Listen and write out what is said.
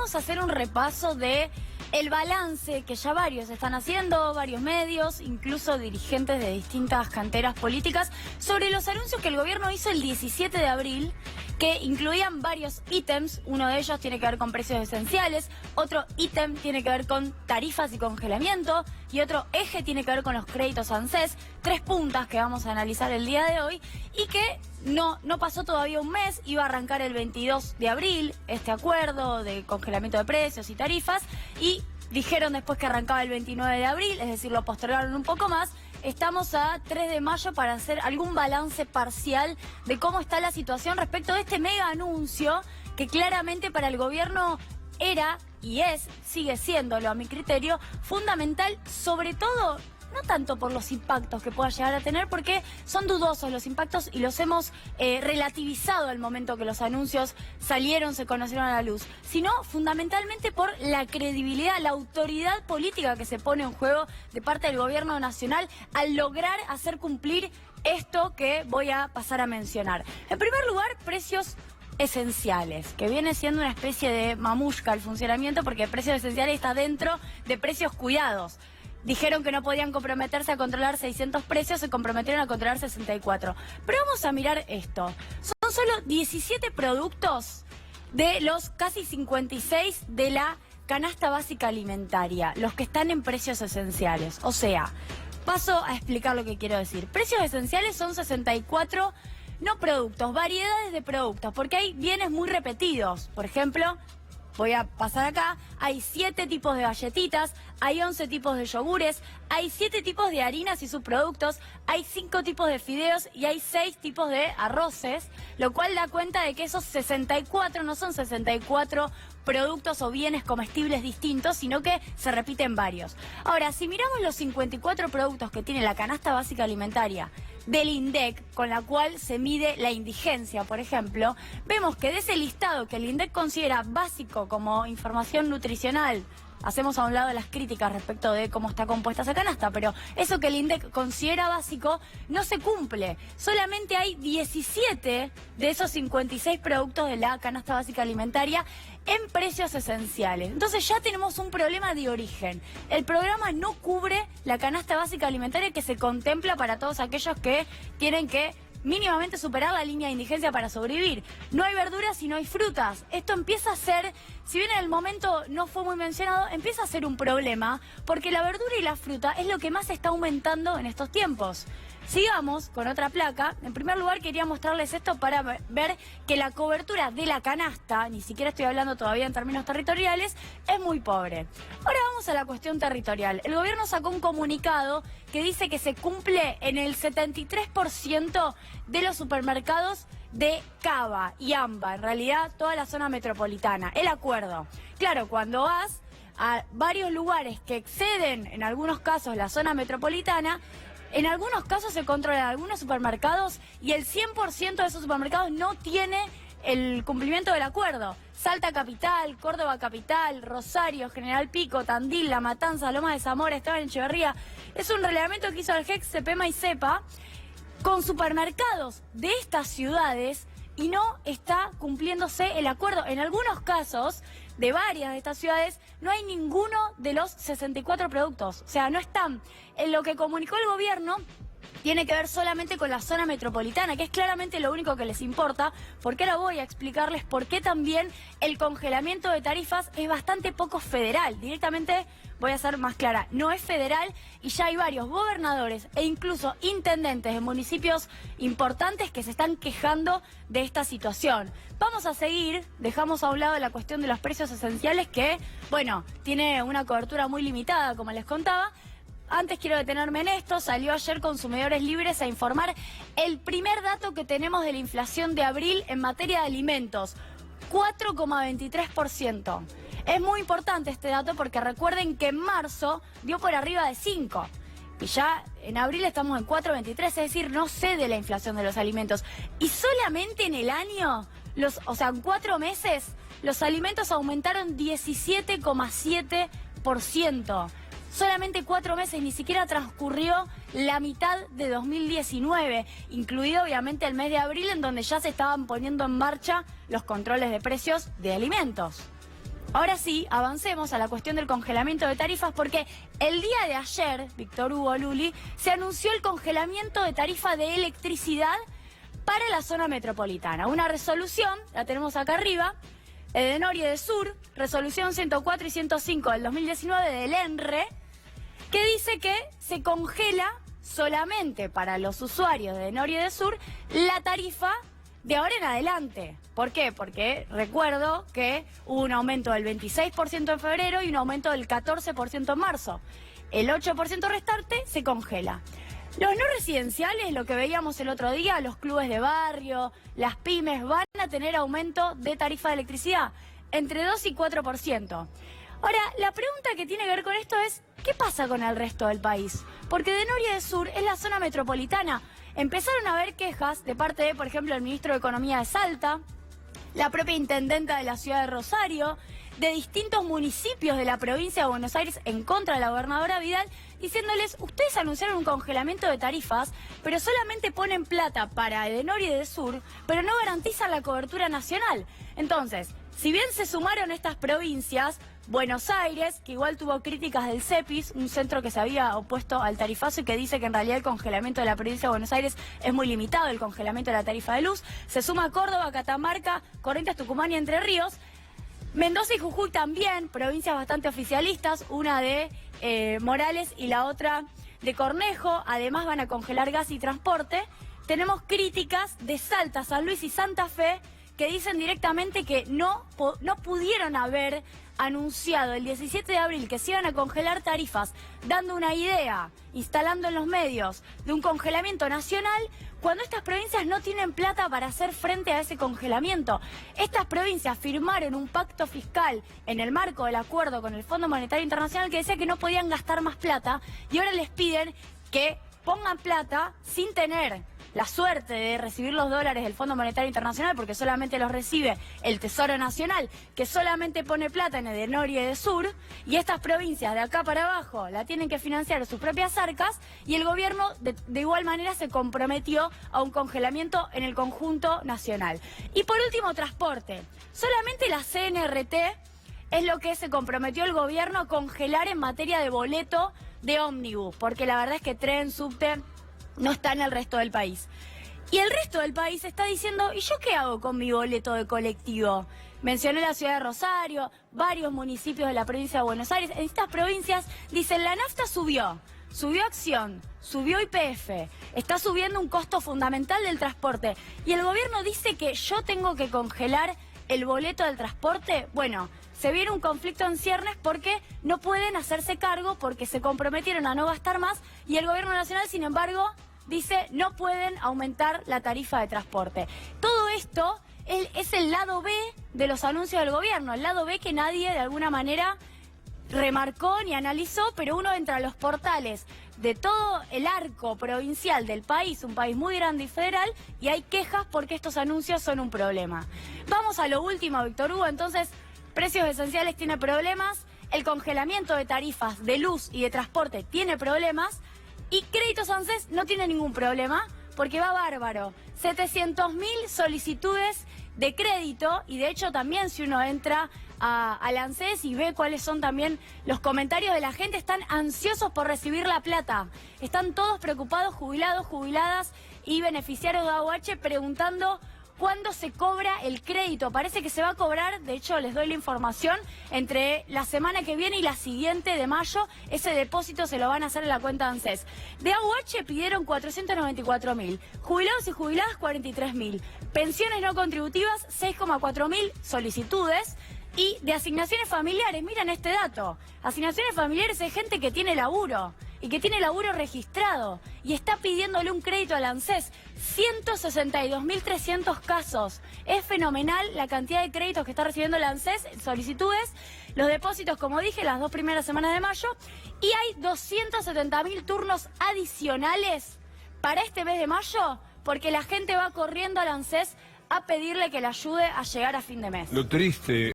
vamos a hacer un repaso de el balance que ya varios están haciendo, varios medios, incluso dirigentes de distintas canteras políticas, sobre los anuncios que el gobierno hizo el 17 de abril, que incluían varios ítems. Uno de ellos tiene que ver con precios esenciales, otro ítem tiene que ver con tarifas y congelamiento, y otro eje tiene que ver con los créditos ANSES, 3 puntas que vamos a analizar el día de hoy, y que no pasó todavía un mes, iba a arrancar el 22 de abril este acuerdo de congelamiento de precios y tarifas, y dijeron después que arrancaba el 29 de abril, es decir, lo postergaron un poco más. Estamos a 3 de mayo para hacer algún balance parcial de cómo está la situación respecto de este mega anuncio que claramente para el gobierno era y sigue siéndolo a mi criterio, fundamental, sobre todo no tanto por los impactos que pueda llegar a tener, porque son dudosos los impactos y los hemos relativizado al momento que los anuncios salieron, se conocieron a la luz, sino fundamentalmente por la credibilidad, la autoridad política que se pone en juego de parte del gobierno nacional al lograr hacer cumplir esto que voy a pasar a mencionar. En primer lugar, precios esenciales, que viene siendo una especie de mamushka el funcionamiento, porque precios esenciales está dentro de precios cuidados. Dijeron que no podían comprometerse a controlar 600 precios, se comprometieron a controlar 64. Pero vamos a mirar esto. Son solo 17 productos de los casi 56 de la canasta básica alimentaria, los que están en precios esenciales. O sea, paso a explicar lo que quiero decir. Precios esenciales son 64, no productos, variedades de productos, porque hay bienes muy repetidos. Por ejemplo, voy a pasar acá, hay 7 tipos de galletitas, hay 11 tipos de yogures, hay 7 tipos de harinas y subproductos, hay 5 tipos de fideos y hay 6 tipos de arroces, lo cual da cuenta de que esos 64 no son 64 productos o bienes comestibles distintos, sino que se repiten varios. Ahora, si miramos los 54 productos que tiene la canasta básica alimentaria del INDEC, con la cual se mide la indigencia, por ejemplo, vemos que de ese listado que el INDEC considera básico como información nutricional, hacemos a un lado las críticas respecto de cómo está compuesta esa canasta, pero eso que el INDEC considera básico no se cumple. Solamente hay 17 de esos 56 productos de la canasta básica alimentaria en precios esenciales. Entonces ya tenemos un problema de origen. El programa no cubre la canasta básica alimentaria que se contempla para todos aquellos que tienen que mínimamente superar la línea de indigencia para sobrevivir. No hay verduras y no hay frutas. Esto empieza a ser, si bien en el momento no fue muy mencionado, empieza a ser un problema, porque la verdura y la fruta es lo que más está aumentando en estos tiempos. Sigamos con otra placa. En primer lugar quería mostrarles esto para ver que la cobertura de la canasta, ni siquiera estoy hablando todavía en términos territoriales, es muy pobre. Ahora vamos a la cuestión territorial. El gobierno sacó un comunicado que dice que se cumple en el 73% de los supermercados de Cava y AMBA, en realidad toda la zona metropolitana, el acuerdo. Claro, cuando vas a varios lugares que exceden, en algunos casos, la zona metropolitana, en algunos casos se controlan algunos supermercados y el 100% de esos supermercados no tiene el cumplimiento del acuerdo. Salta Capital, Córdoba Capital, Rosario, General Pico, Tandil, La Matanza, Lomas de Zamora, Esteban Echeverría. Es un reglamento que hizo el GEC, CEPEMA y CEPA con supermercados de estas ciudades y no está cumpliéndose el acuerdo. En algunos casos, de varias de estas ciudades, no hay ninguno de los 64 productos. O sea, no están. En lo que comunicó el gobierno tiene que ver solamente con la zona metropolitana, que es claramente lo único que les importa, porque ahora voy a explicarles por qué también el congelamiento de tarifas es bastante poco federal. Directamente voy a ser más clara, no es federal y ya hay varios gobernadores e incluso intendentes de municipios importantes que se están quejando de esta situación. Vamos a seguir, dejamos a un lado la cuestión de los precios esenciales que, bueno, tiene una cobertura muy limitada, como les contaba. Antes quiero detenerme en esto. Salió ayer Consumidores Libres a informar el primer dato que tenemos de la inflación de abril en materia de alimentos, 4,23%. Es muy importante este dato porque recuerden que en marzo dio por arriba de 5 y ya en abril estamos en 4,23, es decir, no cede la inflación de los alimentos. Y solamente en el año, en 4 meses, los alimentos aumentaron 17,7%. Solamente 4 meses, ni siquiera transcurrió la mitad de 2019, incluido obviamente el mes de abril, en donde ya se estaban poniendo en marcha los controles de precios de alimentos. Ahora sí, avancemos a la cuestión del congelamiento de tarifas, porque el día de ayer, Víctor Hugo Luli, se anunció el congelamiento de tarifa de electricidad para la zona metropolitana. Una resolución, la tenemos acá arriba, de Nor y de Sur, resolución 104 y 105 del 2019 del ENRE, que dice que se congela solamente para los usuarios de Nor y de Sur la tarifa de ahora en adelante. ¿Por qué? Porque recuerdo que hubo un aumento del 26% en febrero y un aumento del 14% en marzo. El 8% restante se congela. Los no residenciales, lo que veíamos el otro día, los clubes de barrio, las pymes, van a tener aumento de tarifa de electricidad entre 2 y 4%. Ahora, la pregunta que tiene que ver con esto es, ¿qué pasa con el resto del país? Porque de Nor y de Sur es la zona metropolitana. Empezaron a haber quejas de parte de, por ejemplo, el ministro de Economía de Salta, la propia intendenta de la ciudad de Rosario, de distintos municipios de la provincia de Buenos Aires en contra de la gobernadora Vidal, diciéndoles, ustedes anunciaron un congelamiento de tarifas, pero solamente ponen plata para Edenor y de Sur, pero no garantizan la cobertura nacional. Entonces, si bien se sumaron estas provincias, Buenos Aires, que igual tuvo críticas del CEPIS, un centro que se había opuesto al tarifazo y que dice que en realidad el congelamiento de la provincia de Buenos Aires es muy limitado, el congelamiento de la tarifa de luz. Se suma Córdoba, Catamarca, Corrientes, Tucumán y Entre Ríos. Mendoza y Jujuy también, provincias bastante oficialistas, una de Morales y la otra de Cornejo. Además van a congelar gas y transporte. Tenemos críticas de Salta, San Luis y Santa Fe, que dicen directamente que no pudieron haber anunciado el 17 de abril que se iban a congelar tarifas, dando una idea, instalando en los medios de un congelamiento nacional, cuando estas provincias no tienen plata para hacer frente a ese congelamiento. Estas provincias firmaron un pacto fiscal en el marco del acuerdo con el Fondo Monetario Internacional que decía que no podían gastar más plata y ahora les piden que pongan plata sin tener la suerte de recibir los dólares del Fondo Monetario Internacional, porque solamente los recibe el Tesoro Nacional, que solamente pone plata en Edenor y Edesur, y estas provincias de acá para abajo la tienen que financiar sus propias arcas, y el gobierno de igual manera se comprometió a un congelamiento en el conjunto nacional. Y por último, transporte. Solamente la CNRT es lo que se comprometió el gobierno a congelar en materia de boleto de ómnibus, porque la verdad es que tren, subte no está en el resto del país. Y el resto del país está diciendo, ¿y yo qué hago con mi boleto de colectivo? Mencioné la ciudad de Rosario, varios municipios de la provincia de Buenos Aires. En estas provincias dicen, la nafta subió Acción, subió YPF, está subiendo un costo fundamental del transporte. Y el gobierno dice que yo tengo que congelar el boleto del transporte. Bueno, se viene un conflicto en ciernes porque no pueden hacerse cargo, porque se comprometieron a no gastar más, y el gobierno nacional, sin embargo, dice no pueden aumentar la tarifa de transporte. Todo esto es el lado B de los anuncios del gobierno, el lado B que nadie de alguna manera remarcó ni analizó, pero uno entra a los portales de todo el arco provincial del país, un país muy grande y federal, y hay quejas porque estos anuncios son un problema. Vamos a lo último, Víctor Hugo. Entonces, precios esenciales tiene problemas, el congelamiento de tarifas de luz y de transporte tiene problemas, y Créditos ANSES no tiene ningún problema porque va bárbaro. 700.000 solicitudes de crédito, y de hecho también si uno entra al ANSES y ve cuáles son también los comentarios de la gente, están ansiosos por recibir la plata. Están todos preocupados, jubilados, jubiladas y beneficiarios de AUH, preguntando ¿cuándo se cobra el crédito? Parece que se va a cobrar, de hecho les doy la información, entre la semana que viene y la siguiente de mayo. Ese depósito se lo van a hacer en la cuenta ANSES. De AUH pidieron 494.000, jubilados y jubiladas 43.000, pensiones no contributivas 6,4.000 solicitudes, y de asignaciones familiares, miren este dato, asignaciones familiares es gente que tiene laburo y que tiene laburo registrado y está pidiéndole un crédito al ANSES. 162.300 casos. Es fenomenal la cantidad de créditos que está recibiendo el ANSES, solicitudes, los depósitos, como dije, las 2 primeras semanas de mayo, y hay 270.000 turnos adicionales para este mes de mayo, porque la gente va corriendo al ANSES a pedirle que le ayude a llegar a fin de mes. Lo triste